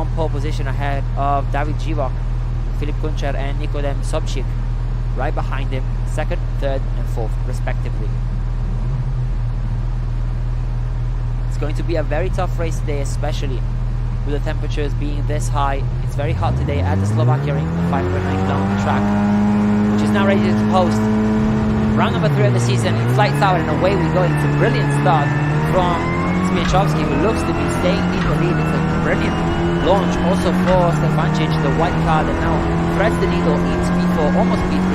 from pole position ahead of David Živok, Filip Kunčar and Nikodem Sobchik. Right behind him, second, third and fourth respectively. It's going to be a very tough race today, especially with the temperatures being this high. It's very hot today at the Slovakia ring, the 5.9 kilometer track, which is now ready to host round number 3 of the season. It's lights out and away we go. It's a brilliant start from Smiechowski, who looks to be staying in the lead. It's a brilliant launch also for Stefancic, the white car that now threads the needle into P4, almost P3,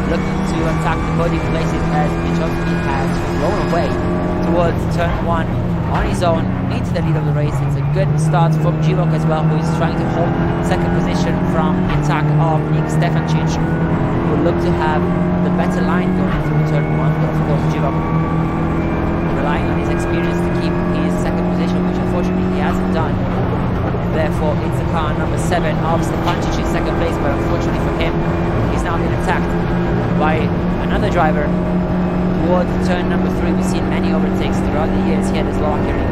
looking to attack the podium places as Smiechowski has flown away towards turn 1 on his own into the lead of the race. It's a good start from Živok as well, who is trying to hold second position from the attack of Nick Stefancic, who will look to have the better line going through turn 1, but of course Živok relying on his experience to keep his second position, which unfortunately he hasn't done. Therefore it's the car number 7 of Stefancic in second place, but unfortunately for him he's now been attacked by another driver towards turn number 3. We've seen many overtakes throughout the years here at the Slovakia ring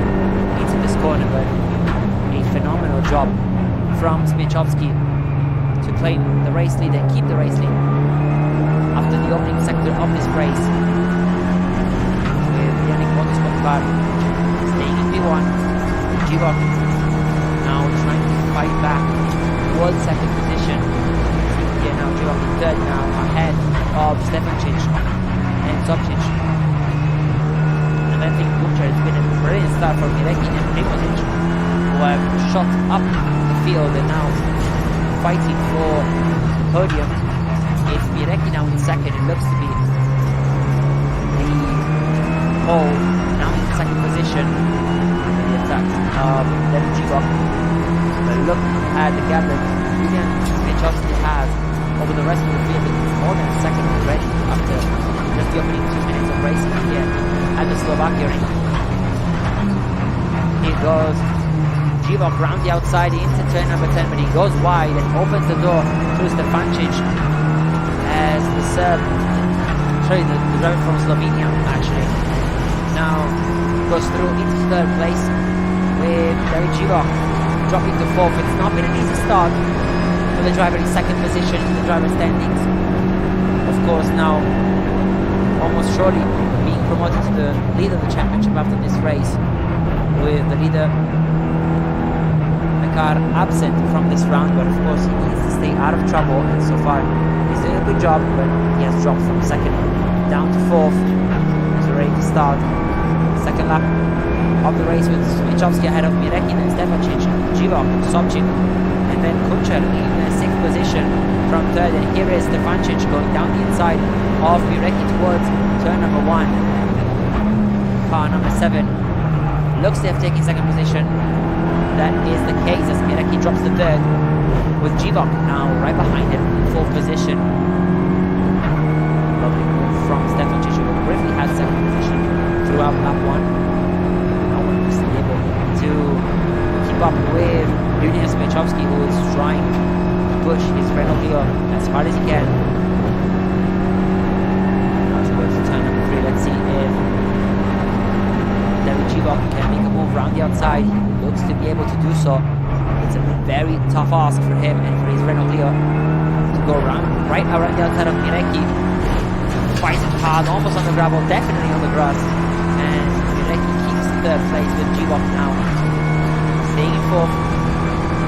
into this corner, but a phenomenal job from Smiechowski to claim the race lead and keep the race lead after the opening sector of this race, with Yannick Motorsport car staying in P1. Živok now trying to fight back towards second position. Here now Živok in third, now ahead of Stefancic and Sobchik. And I think Kunčar, it's been a brilliant start from Mirecki and Primožič, who have shot up the field and now fighting for the podium. It's Mirecki now in second. It looks to be the pole now in second position. The attack of David Živok. But look at the gap that Julian Smiechowski has over the rest of the field. It's more than a second already after just the opening 2 minutes of racing here at the Slovakia ring. Here goes Živok round the outside into turn number 10, but he goes wide and opens the door to Stefancic as the Serb, the driver from Slovenia actually, now goes through into third place with David Živok dropping to fourth. It's not been an easy start for the driver in second position in the driver standings. Of course, now almost surely being promoted to the lead of the championship after this race, with the leader the car absent from this round, but of course he needs to stay out of trouble, and so far he's doing a good job, but he has dropped from second down to fourth. He's ready to start second lap of the race with Smiechowski ahead of Mirecki and Stefancic, Živok, Sobchik and then Kunčar in sixth position from third, and here is Stefancic going down the inside of Mirecki towards turn number 1. Car number 7 looks to have taken second position. That is the case as Mirecki drops to third, with Živok now right behind him in fourth position. Lovely move from Stefancic, who briefly had second position throughout lap 1. No one was able to keep up with Julian Smiechowski, who is trying to push his Renault Clio as hard as he can. Towards turn number 3, let's see if David Živok can make a move around the outside. He looks to be able to do so. It's a very tough ask for him and for his Renault Clio to go right around the outside of Mirecki. Fighting hard, almost on the gravel, definitely on the grass. And Mirecki keeps third place with Živok now staying in fourth,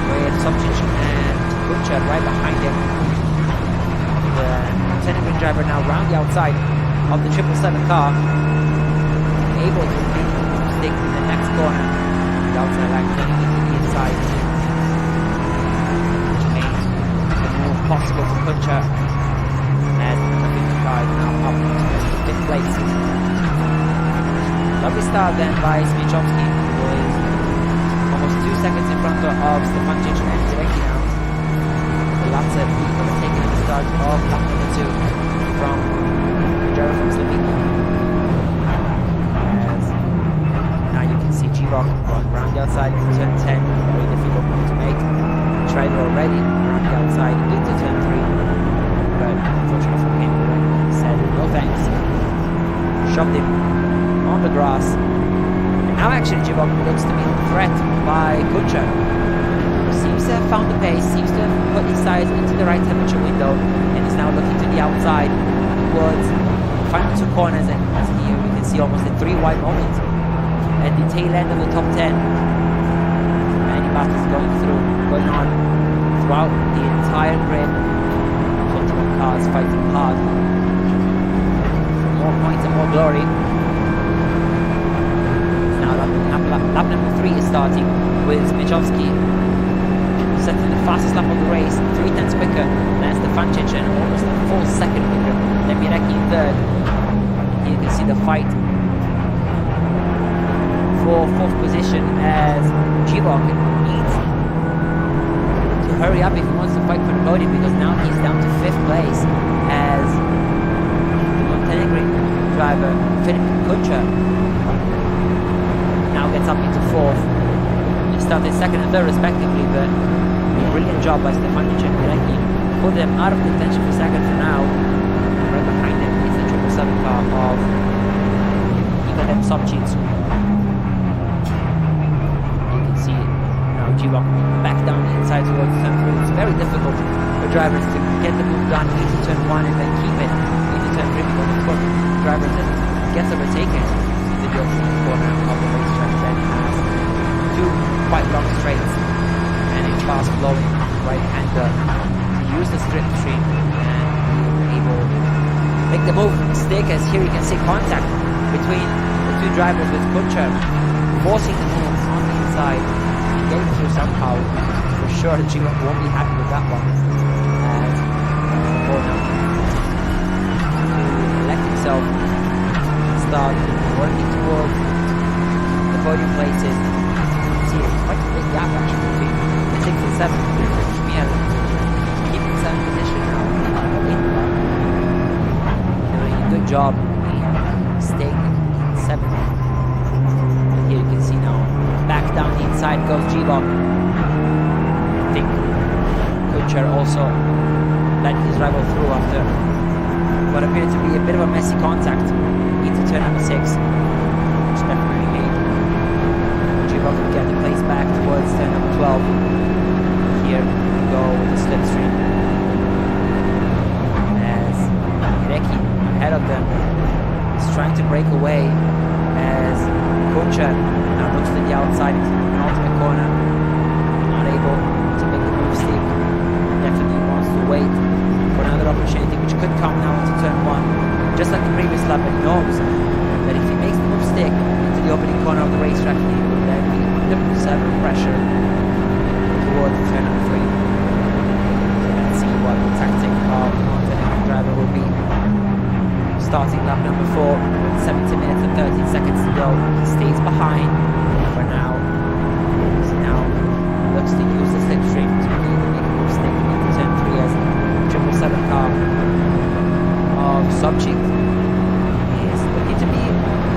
with Sobchik and Kunčar right behind him. The Lieutenant driver now round the outside of the 777 car, able to stick in the next corner. The outside line turning into the inside, which makes the move possible for Kunčar, as the 55 now up to 5th place. Lovely start then by Smiechowski, who is almost 2 seconds in front of Stefancic and Mirecki now. The latter being overtaken at the start of lap number 2 from the driver from Slovenia. Now you can see Živok going around the outside into turn 10, very difficult move to make. Tried it already around the outside into turn 3, but unfortunately for him, he said no thanks, shoved him on the grass. And now actually Živok looks to be threatened by Kunčar, who seems found the pace, seems to have put his tires into the right temperature window, and is now looking to the outside towards the final two corners. And as here we can see almost a 3 wide moment at the tail end of the top 10. Many battles going on throughout the entire grid. 21 cars fighting hard for more points and more glory. Now lap number 3 is starting with Smichowski setting the fastest lap of the race, 3/10 quicker than Stefancic and almost a full second quicker than Mirecki in third. Here you can see the fight for 4th position as Givok needs to hurry up if he wants to fight for the podium, because now he's down to 5th place as the Montenegrin driver Filip Kucher now gets up into 4th. He started 2nd and 3rd respectively, but a brilliant job by Stefancic and Mirecki. Put them out of contention for 2nd for now. Right behind them is the 777 car of Igor Sobchitz. You can see now Givok back down the inside towards turn 3. It's very difficult for drivers to get the move done into turn 1 and then keep it into turn 3, because of course the driver that gets overtaken in the opening corner of the racetrack then has 2 quite long straights and a fast flowing right hander to use the slipstream and be able to make the move stick, as here you can see contact between the 2 drivers with Kucher forcing the move on the inside and getting through somehow. For sure Givok won't be happy with that one, as now to let himself start working towards the podium places. See quite a big gap actually between 6 and 7. Schmiel keeping 7th position now. Doing a good job in staying in 7th. And here you can see now, back down the inside goes Givok. I think Kucher also let his rival through after what appeared to be a bit of a messy contact into turn number 6, which definitely made Givok get the place back towards turn number 12. Here we go with the slipstream as Mirecki ahead of them is trying to break away, as Kucher now looks to the outside into the penultimate corner, not able to make the move stick. Definitely wants to wait for another opportunity which could come now into turn 1, just like the previous lap, but knows that if he makes the move stick into the opening corner of the racetrack, he will then be under severe pressure towards turn number 3. Let's see what the tactic of the Montenegrin driver will be. Starting lap number 4 with 17 minutes and 13 seconds to go. He stays behind for now. So now looks to use the slipstream to make a move stick into turn 3 as 777 car of Sobchik is looking to be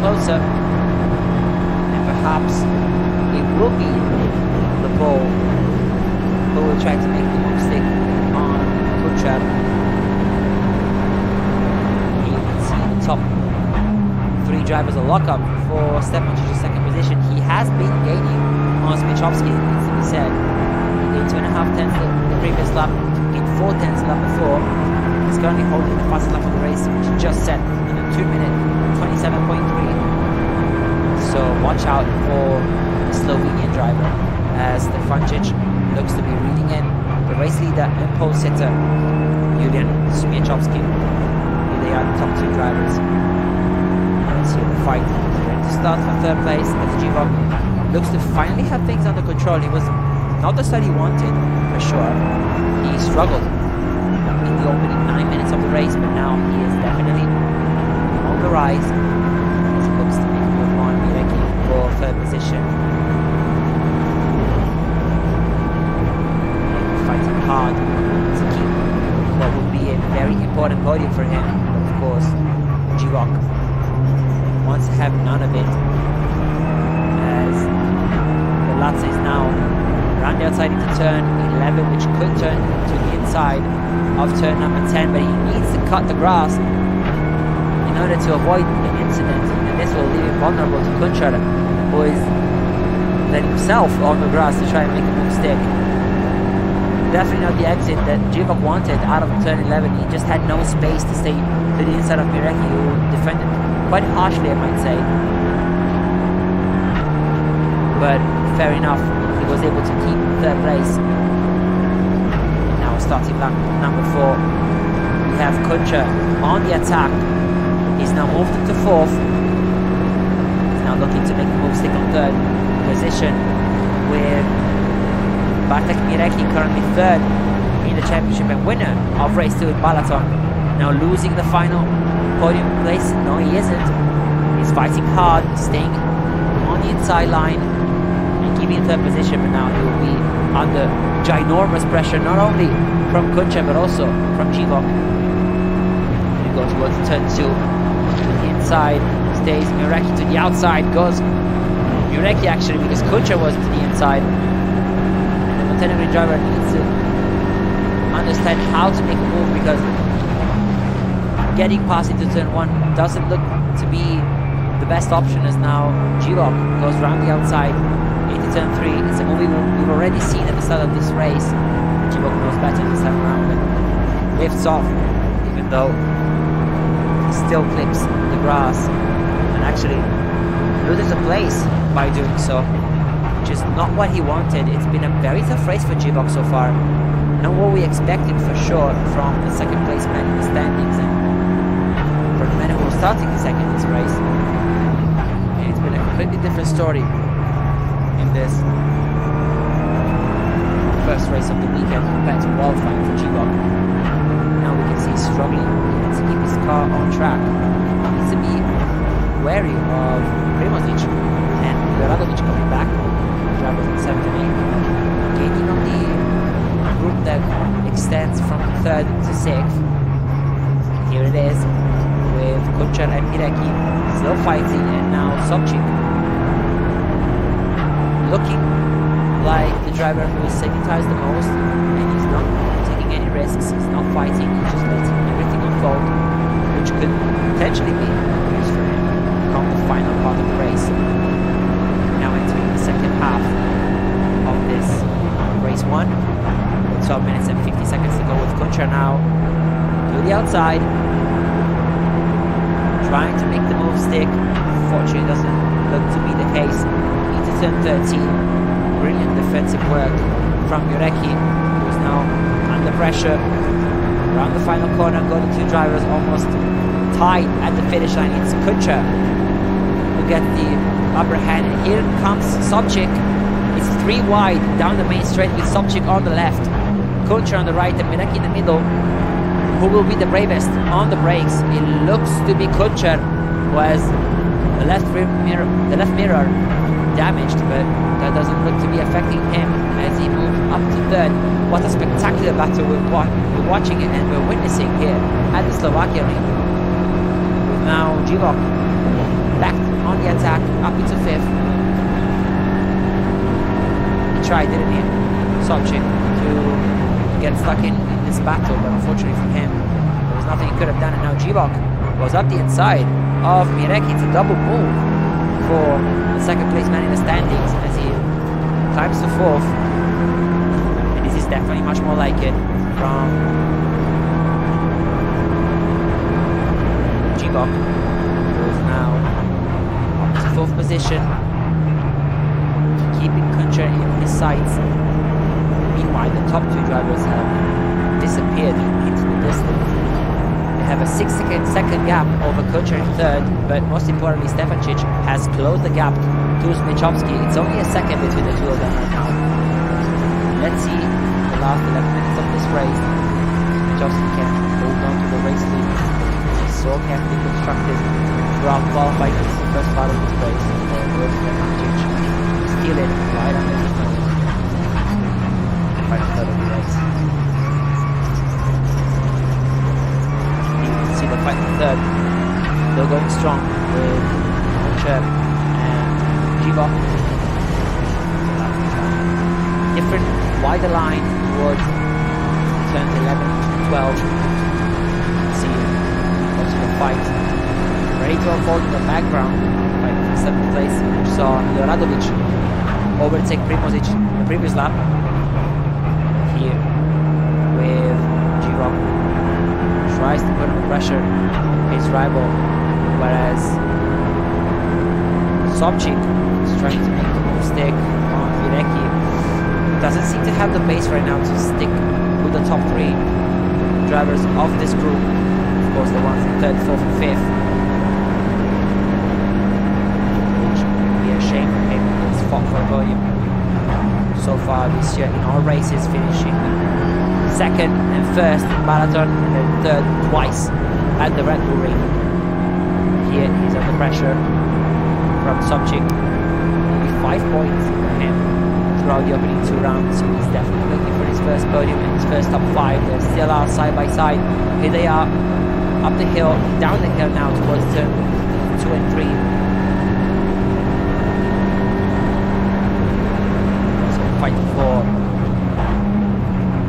closer, and perhaps it will be the ball who will try to make the move stick on Kucher. You can see the top 3 drivers a lock up for Stefancic's 2nd position. He has been gaining on Smichowski, it needs to be said. He gained 2.5 tenths the previous lap, gained 4 tenths the lap before. He's currently holding the fastest lap of the race, which he just set in a 2 minute 27.3. So watch out for the Slovenian driver, as Stefancic looks to be reading in the race leader and pole sitter Julian Smiechowski. They are the top 2 drivers. Let's see the fight is ready to start for 3rd place as Givok looks to finally have things under control. He was not the start he wanted, for sure. He struggled in the opening 9 minutes of the race, but now he is definitely on the rise as he looks to make a move on Mirecki for 3rd position. Fighting hard to keep what would be a very important podium for him, but of course Givok wants to have none of it, as the Latza is now around the outside into turn 11, which could turn to the inside of turn number 10, but he needs to cut the grass in order to avoid an incident, and this will leave him vulnerable to Kucher, who is then himself on the grass to try and make a move stick. definitely not the exit that Jivok wanted out of turn 11. He just had no space to stay to the inside of Mireki, who defended quite harshly, I might say. But fair enough, he was able to keep third place. Now starting lap number 4, we have Kuncha on the attack. He's now moved into 4th. He's now looking to make the move, stick on 3rd position with Bartek Mireki currently 3rd in the championship and winner of race 2 in Balaton. Now losing the final podium place. No, he isn't. He's fighting hard, staying on the inside line and keeping 3rd position, but now he will be under ginormous pressure, not only from Kuncha but also from Jivok. He goes towards turn 2 to the inside, stays Mireki to the outside, goes Mireki actually because Kuncha was to the inside. Montenegrin driver needs to understand how to make a move, because getting past into turn 1 doesn't look to be the best option, as now Jivok goes around the outside into turn 3. It's a move we've already seen at the start of this race. Jivok knows better this time around and lifts off, even though he still clips the grass and actually loses a place by doing so, which is not what he wanted. It's been a very tough race for Jivok so far. Not what we expected for sure from the second place man in the standings and from the man who was starting the second in this race. And it's been a completely different story in this first race of the weekend compared to qualifying for Jivok. Now we can see he's struggling to keep his car on track. He needs to be wary of Primozic and Radovic coming back. Drivers in 7th and 8th, gaining on the group that extends from 3rd to 6th. Here it is with Kuncha and Mireki still fighting, and now Sobchik looking like the driver who is saving tires the most, and he's not taking any risks, he's not fighting, he's just letting everything unfold, which could potentially be used for him come the final part of the race. Now entering the second half of this race 1, 12 minutes and 50 seconds to go with Kuncha now to the outside, trying to make the move stick. Fortunately, doesn't look to be the case. Into turn 13, brilliant defensive work from Mireki, who is now under pressure. Around the final corner, got the 2 drivers almost tied at the finish line. It's Kuncha who gets the upper hand, and here comes Sobchik. It's 3 wide down the main straight with Sobchik on the left, Kuncha on the right, and Mireki in the middle. Who will be the bravest on the brakes? It looks to be Kuncha, who has the left mirror damaged, but that doesn't look to be affecting him as he moves up to 3rd. What a spectacular battle we're watching it and we're witnessing here at the Slovakia ring. With now Jivok back on the attack, up into 5th. He tried, didn't he, Sobchik, to get stuck in this battle, but unfortunately for him, there was nothing he could have done, and now Jivok goes up the inside of Mireki to double move for the second place man in the standings as he climbs to 4th. And this is definitely much more like it from Jivok, who is now up to 4th position, keeping Kuncha in his sights. Meanwhile, the top 2 drivers have disappeared into the distance. They have a 6-second gap over Kuncha in 3rd, but most importantly, Stefancic has closed the gap to Zmechowski. It's only a second between the 2 of them right now. Let's see the last 11 minutes of this race. Zmechowski can hold on to the race lead. He's so carefully constructed throughout qualifying this the first part of this race. Stefancic steal it right under his nose. Final third of the race. You can see the final third still going strong with Kuncha and Jivok. Different wider line towards turns 11 to 12. See most of the fight ready to unfold in the background. Fighting for 7th place, which saw Radovic overtake Primozic in the previous lap. Here rival, whereas Sobchik is trying to make the move stick on Virecki. Doesn't seem to have the pace right now to stick with the top 3 drivers of this group. Of course, the ones in 3rd, 4th and 5th. Which would be a shame for him. He's fought for a podium so far this year in all races, finishing 2nd and 1st in marathon, and then 3rd twice at the Red Bull Ring. Here he's under pressure from Sobchik. Only 5 points for him throughout the opening 2 rounds, so he's definitely looking for his first podium and his first top 5. They still are side by side. Here they are, up the hill, down the hill now towards turn 2 and 3. So fighting for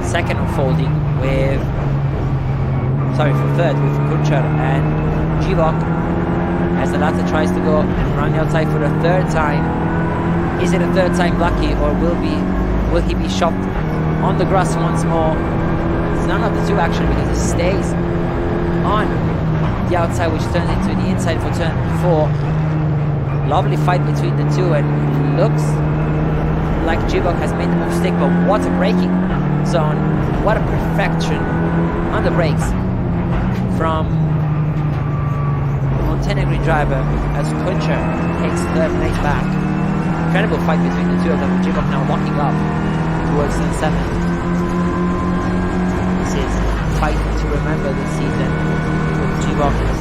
2nd unfolding with, sorry, for 3rd with Kuncher and Givok, as the latter tries to go around the outside for the 3rd time. Is it a 3rd time lucky, or will he be shot on the grass once more? It's none of the 2 actually, because he stays on the outside, which turns into the inside for turn 4. Lovely fight between the 2, and it looks like Givok has made the move stick, but what a braking zone, what a perfection on the brakes from the Montenegrin driver as Kuncher takes 3rd place back. Incredible fight between the 2 of them. Givok now locking up towards turn 7. This is a fight to remember this season. Givok is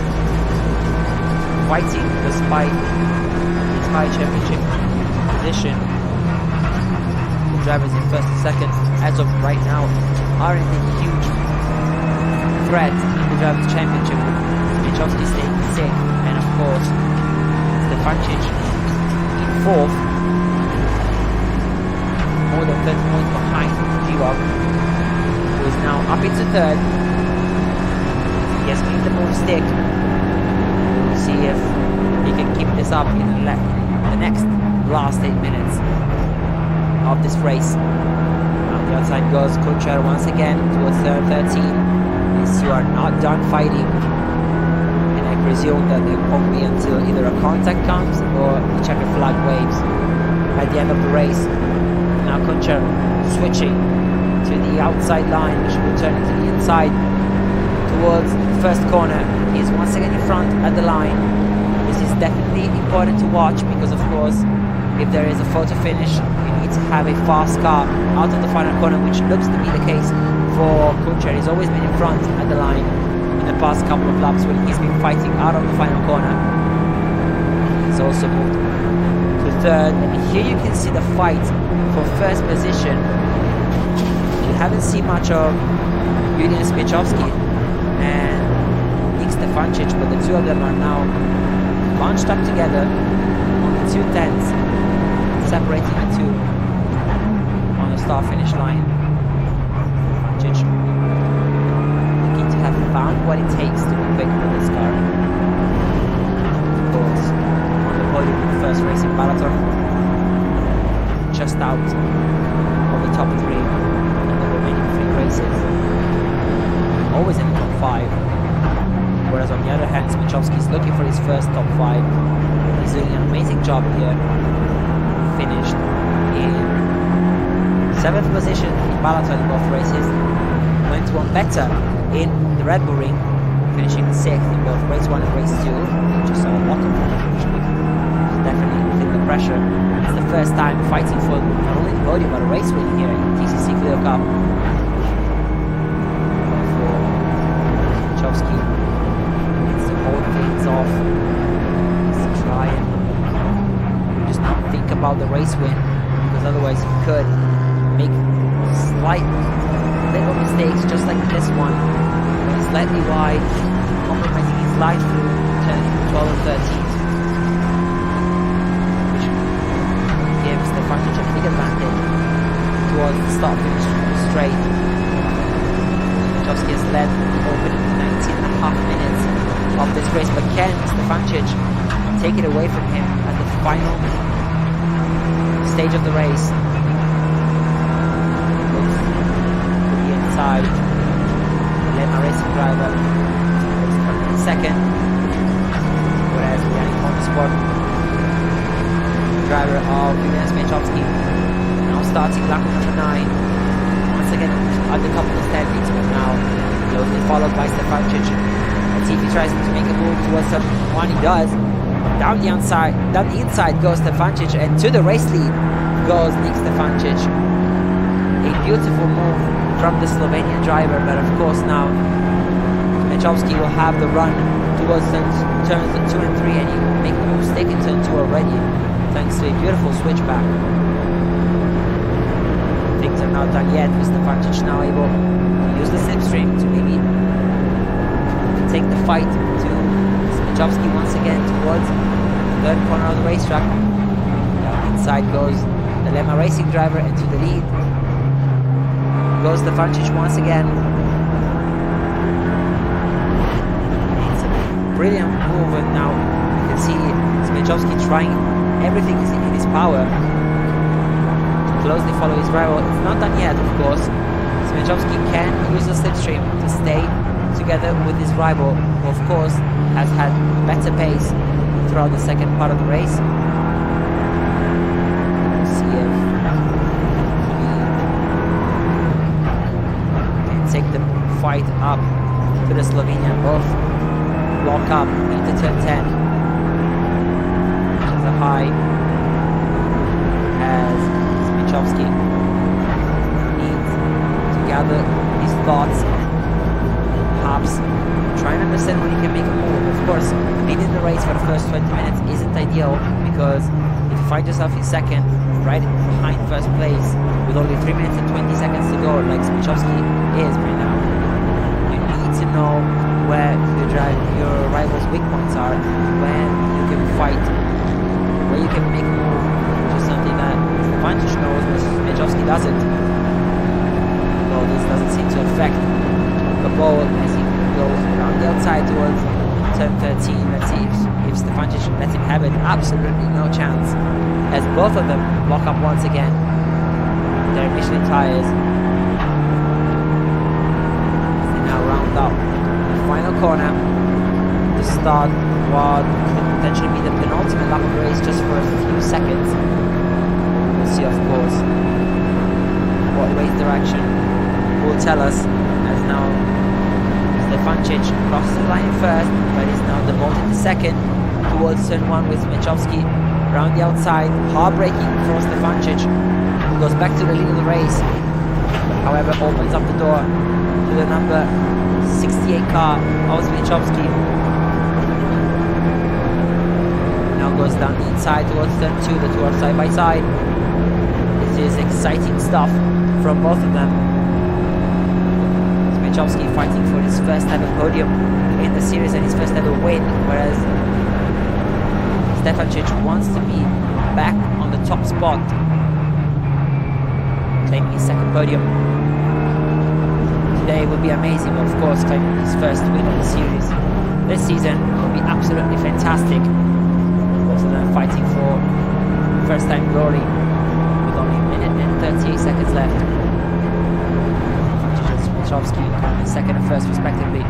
fighting despite his high championship position. The drivers in 1st and 2nd, as of right now, aren't a huge threat in the drivers' championship. Michowski staying 6th, and of course Stefancic in 4th, more than 30 points behind Givok, who is now up into 3rd. He has made the move stick. We'll see if he can keep this up in the next last 8 minutes of this race. On the outside goes Kuncher once again towards turn 13. These 2 are not done fighting, and I presume that they won't be until either a contact comes or the checker flag waves at the end of the race. Now Kuncher switching to the outside line, which will turn into the inside towards the 1st corner. He's once again in front at the line. This is definitely important to watch, because of course, if there is a photo finish, you need to have a fast car out of the final corner, which looks to be the case for Kuncher. He's always been in front at the line in the past couple of laps when he's been fighting out of the final corner. He's also moved to 3rd, and here you can see the fight for 1st position. We haven't seen much of Julian Spichowski and Nick Stefancic, but the 2 of them are now bunched up together on the 2 tenths, separating the 2 on the start finish line. Stefancic looking to have found what it takes to be quick with this car. Of course, on the podium in the 1st race in marathon, just out of the top 3 in the remaining 3 races, always in the top 5. Whereas on the other hand, Spichowski is looking for his first top 5. He's doing an amazing job here. Finished in 7th position in marathon in both races. Went one better in the Red Bull Ring, finishing 6th in both race 1 and race 2. Just saw a lot of them actually. Definitely feel the pressure. It's the first time fighting for not only the podium but a race win here in TCC Clio Cup. For Spichowski, needs to hold things off. Needs to try and just not think about the race win, because otherwise he could make slight little mistakes, just like this one. Going slightly wide, compromising his line through turning 12 and 13. Stefancic a big advantage towards the start finish straight. Spichowski has led the opening 19.5 minutes of this race, but can Stefancic take it away from him at the final stage of the race? Looks to the inside. Lema racing driver is coming in 2nd. of Julian Smiechowski. Now starting lap number 9. Once again, at the couple of standings, but now closely followed by Stefancic. Let's see if he tries to make a move towards someone. He does. Down the inside goes Stefancic, and to the race lead goes Nick Stefancic. A beautiful move from the Slovenian driver, but of course now Smiechowski will have the run towards turns 2 and 3, and he will make a mistake in turn 2 already, thanks to a beautiful switchback. Things are not done yet, with Stefancic now able to use the slipstream to maybe take the fight to Smiechowski once again towards the third corner of the racetrack. Down inside goes the Lemma Racing driver, and to the lead goes Stefancic once again. It's a brilliant move, and now you can see Smiechowski trying everything in his power to closely follow his rival. It's not done yet, of course. Smiechowski can use the slipstream to stay together with his rival, who of course has had better pace throughout the second part of the race. We'll see if he can take the fight up to the Slovenian. Both lock up into turn 10. Which is a high, as Smiechowski needs to gather his thoughts, perhaps try and understand when he can make a move. Of course, leading the race for the first 20 minutes isn't ideal, because if you find yourself in second, right behind first place, with only 3 minutes and 20 seconds to go, like Smiechowski is right now, you need to know where your rival's weak points are, where you can fight, where you can make a move, which is something that Stefancic knows, but Smiechowski doesn't. Though this doesn't seem to affect the ball as he goes around the outside towards turn 13. Let's see if Stefancic lets him have it. Absolutely no chance, as both of them lock up once again their Michelin tires. They now round up the final corner to start what could potentially be the penultimate lap of the race, just for a few seconds. We'll see, of course, what race direction will tell us, as now Stefancic crosses the line first, but is now demoted to second towards turn 1 with Smiechowski around the outside. Heartbreaking for Stefancic, who goes back to the lead of the race, however opens up the door to the number 68 car of Smiechowski. Now goes down the inside towards turn 2, the two are side by side. This is exciting stuff from both of them. Smiechowski fighting for his first ever podium in the series and his first ever win, whereas Stefancic wants to be back on the top spot, claiming his second podium. Today would be amazing, of course, claiming his first win of the series this season will be absolutely fantastic. Both of them fighting for first time glory with only a minute and 38 seconds left. Smiechowski coming in second and first respectively.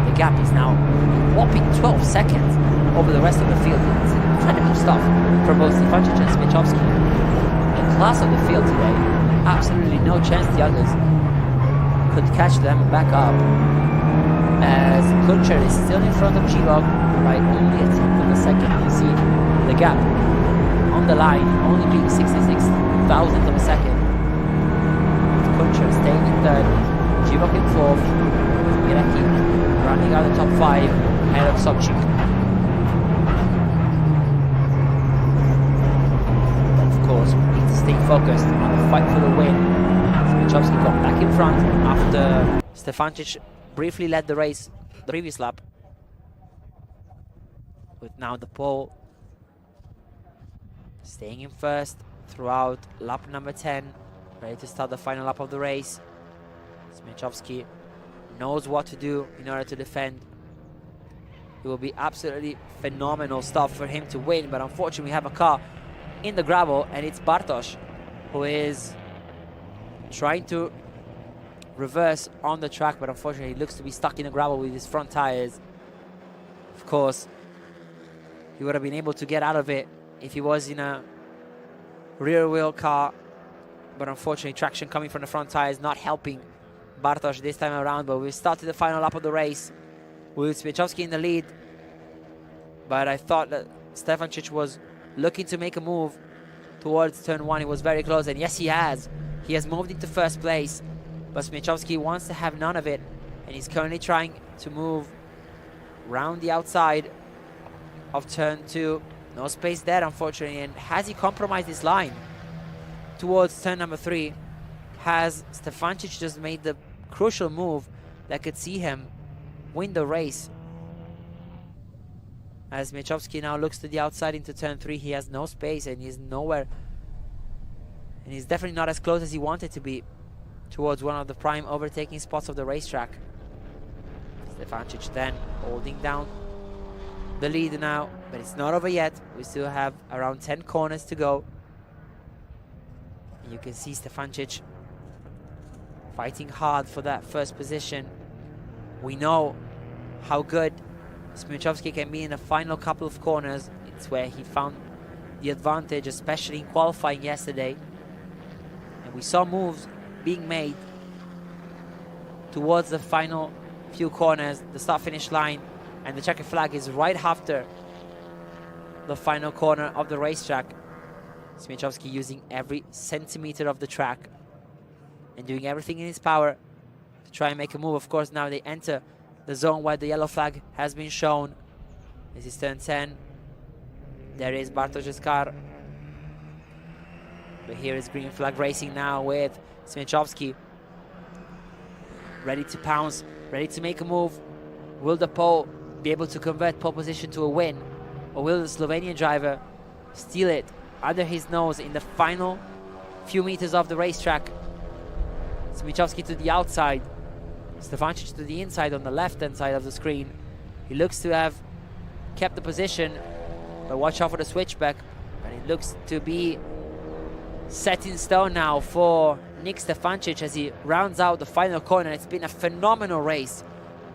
The gap is now a whopping 12 seconds over the rest of the field. It's incredible stuff from both Stefancic and Smiechowski. The class of the field today, absolutely no chance the others could catch them back up, as Kuncher is still in front of Chivok by only a tenth of a second. You see the gap on the line only being 66 thousandths of a second. Kuncher staying in third, Chivok in fourth, Miraki running out the top 5 ahead of Sobchik. But of course, we need to stay focused on the fight for the win. Smiechowski got back in front after Stefancic briefly led the race the previous lap, with now the pole staying in first throughout lap number 10, ready to start the final lap of the race. Smiechowski knows what to do in order to defend. It will be absolutely phenomenal stuff for him to win, but unfortunately we have a car in the gravel, and it's Bartosz who is trying to reverse on the track, but unfortunately he looks to be stuck in the gravel with his front tires. Of course, he would have been able to get out of it if he was in a rear wheel car, but unfortunately traction coming from the front tires not helping Bartosz this time around. But we've started the final lap of the race with Smiechowski in the lead, but I thought that Stefancic was looking to make a move towards turn 1. He was very close, and yes, he has moved into first place, but Smiechowski wants to have none of it, and he's currently trying to move round the outside of turn 2. No space there, unfortunately. And has he compromised his line towards turn number 3? Has Stefancic just made the crucial move that could see him win the race? As Smiechowski now looks to the outside into turn 3, he has no space and he's nowhere. And he's definitely not as close as he wanted to be towards one of the prime overtaking spots of the racetrack. Stefancic then holding down the lead now, but it's not over yet. We still have around 10 corners to go. You can see Stefancic fighting hard for that first position. We know how good Smiechowski can be in the final couple of corners. It's where he found the advantage, especially in qualifying yesterday. And we saw moves being made towards the final few corners, the start-finish line, and the checkered flag is right after the final corner of the racetrack. Smiechowski using every centimeter of the track and doing everything in his power to try and make a move. Of course, now they enter the zone where the yellow flag has been shown. This is turn 10. There is Bartosz's car. But here is green flag racing now with Smiechowski. Ready to pounce, ready to make a move. Will the pole be able to convert pole position to a win? Or will the Slovenian driver steal it under his nose in the final few meters of the racetrack? Smiechowski to the outside, Stefancic to the inside on the left-hand side of the screen. He looks to have kept the position, but watch out for the switchback. And it looks to be set in stone now for Nick Stefancic as he rounds out the final corner. It's been a phenomenal race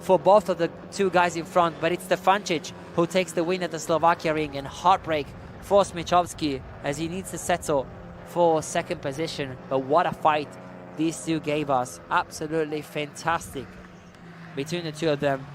for both of the two guys in front, but it's Stefancic who takes the win at the Slovakia ring, and heartbreak for Smiechowski as he needs to settle for second position. But what a fight these two gave us. Absolutely fantastic between the two of them.